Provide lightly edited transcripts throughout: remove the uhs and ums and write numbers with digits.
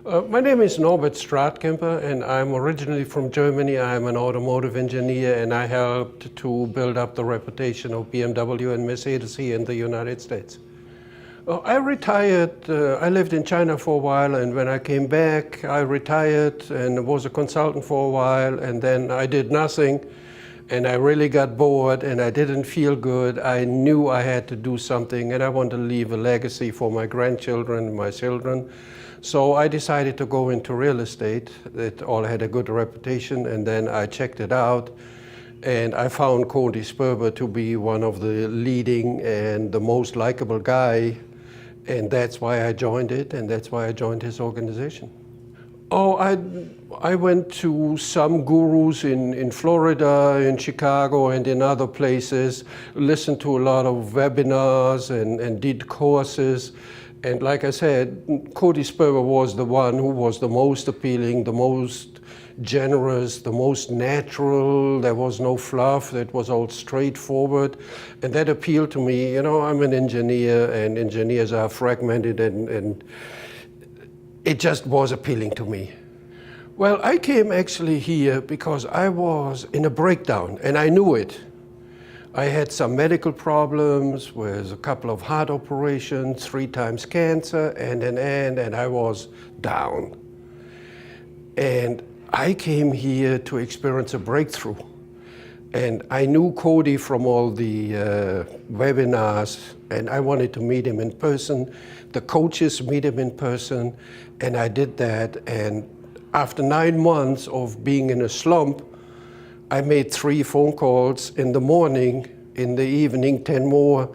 My name is Norbert Stratkemper, and I'm originally from Germany. I'm an automotive engineer, and I helped to build up the reputation of BMW and Mercedes here in the United States. I retired. I lived in China for a while, and when I came back, I retired and was a consultant for a while, and then I did nothing, and I really got bored, and I didn't feel good. I knew I had to do something, and I wanted to leave a legacy for my grandchildren and my children. So I decided to go into real estate. It all had a good reputation, and then I checked it out, and I found Cody Sperber to be one of the leading and the most likable guy, and that's why I joined it, and that's why I joined his organization. Oh, I went to some gurus in Florida, in Chicago, and in other places, listened to a lot of webinars and did courses. And like I said, Cody Sperber was the one who was the most appealing, the most generous, the most natural. There was no fluff. That was all straightforward. And that appealed to me. You know, I'm an engineer, and engineers are fragmented, and it just was appealing to me. Well, I came actually here because I was in a breakdown, and I knew it. I had some medical problems with a couple of heart operations, 3 times cancer, and I was down. And I came here to experience a breakthrough. And I knew Cody from all the webinars, and I wanted to meet him in person. The coaches meet him in person, and I did that. And after 9 months of being in a slump, I made 3 phone calls in the morning, in the evening, 10 more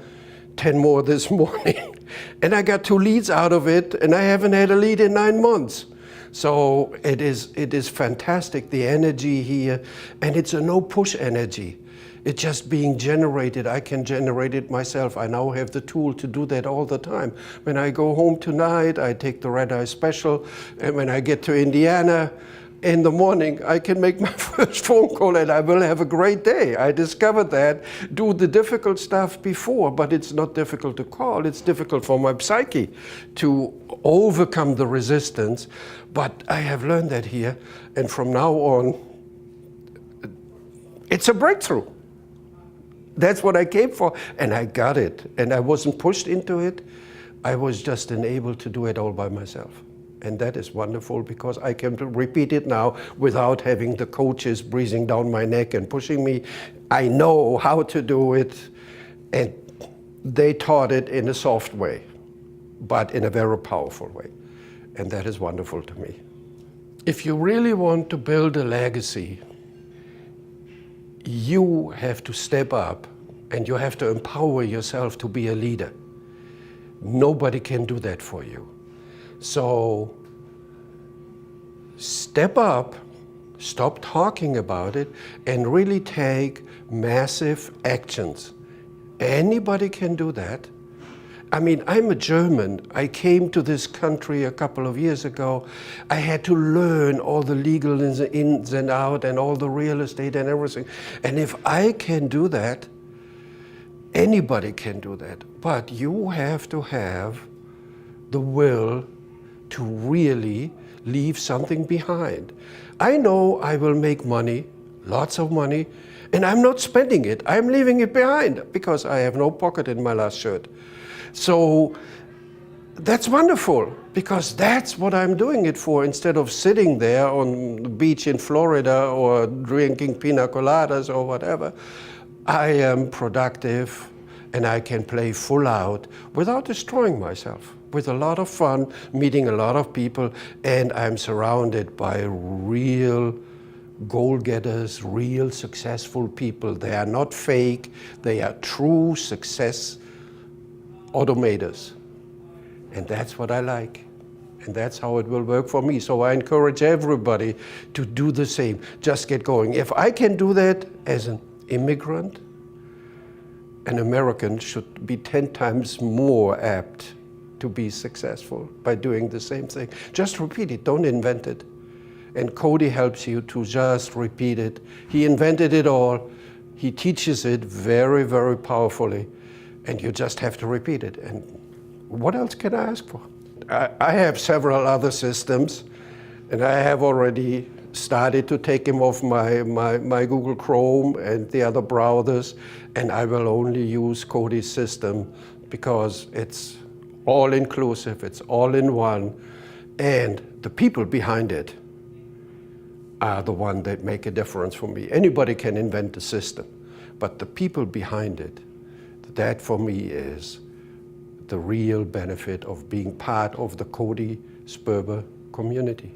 this morning. And I got 2 leads out of it, and I haven't had a lead in 9 months. So it is fantastic, the energy here, and it's a no-push energy. It's just being generated. I can generate it myself. I now have the tool to do that all the time. When I go home tonight, I take the red eye special, and when I get to Indiana, in the morning, I can make my first phone call and I will have a great day. I discovered that. Do the difficult stuff before, but it's not difficult to call. It's difficult for my psyche to overcome the resistance. But I have learned that here, and from now on, it's a breakthrough. That's what I came for, and I got it. And I wasn't pushed into it. I was just enabled to do it all by myself. And that is wonderful because I can repeat it now without having the coaches breathing down my neck and pushing me. I know how to do it, and they taught it in a soft way, but in a very powerful way. And that is wonderful to me. If you really want to build a legacy, you have to step up and you have to empower yourself to be a leader. Nobody can do that for you. So step up, stop talking about it, and really take massive actions. Anybody can do that. I mean, I'm a German. I came to this country a couple of years ago. I had to learn all the legal ins and outs and all the real estate and everything. And if I can do that, anybody can do that. But you have to have the will to really leave something behind. I know I will make money, lots of money, and I'm not spending it. I'm leaving it behind because I have no pocket in my last shirt. So that's wonderful because that's what I'm doing it for. Instead of sitting there on the beach in Florida or drinking pina coladas or whatever, I am productive and I can play full out without destroying myself. With a lot of fun, meeting a lot of people, and I'm surrounded by real goal-getters, real successful people. They are not fake, they are true success automators. And that's what I like. And that's how it will work for me. So I encourage everybody to do the same. Just get going. If I can do that as an immigrant, an American should be 10 times more apt to be successful by doing the same thing. Just repeat it, don't invent it. And Cody helps you to just repeat it. He invented it all. He teaches it very, very powerfully. And you just have to repeat it. And what else can I ask for? I have several other systems, and I have already started to take them off my Google Chrome and the other browsers, and I will only use Cody's system because it's all inclusive, it's all in one, and the people behind it are the one that make a difference for me. Anybody can invent a system, but the people behind it, that for me is the real benefit of being part of the Cody Sperber community.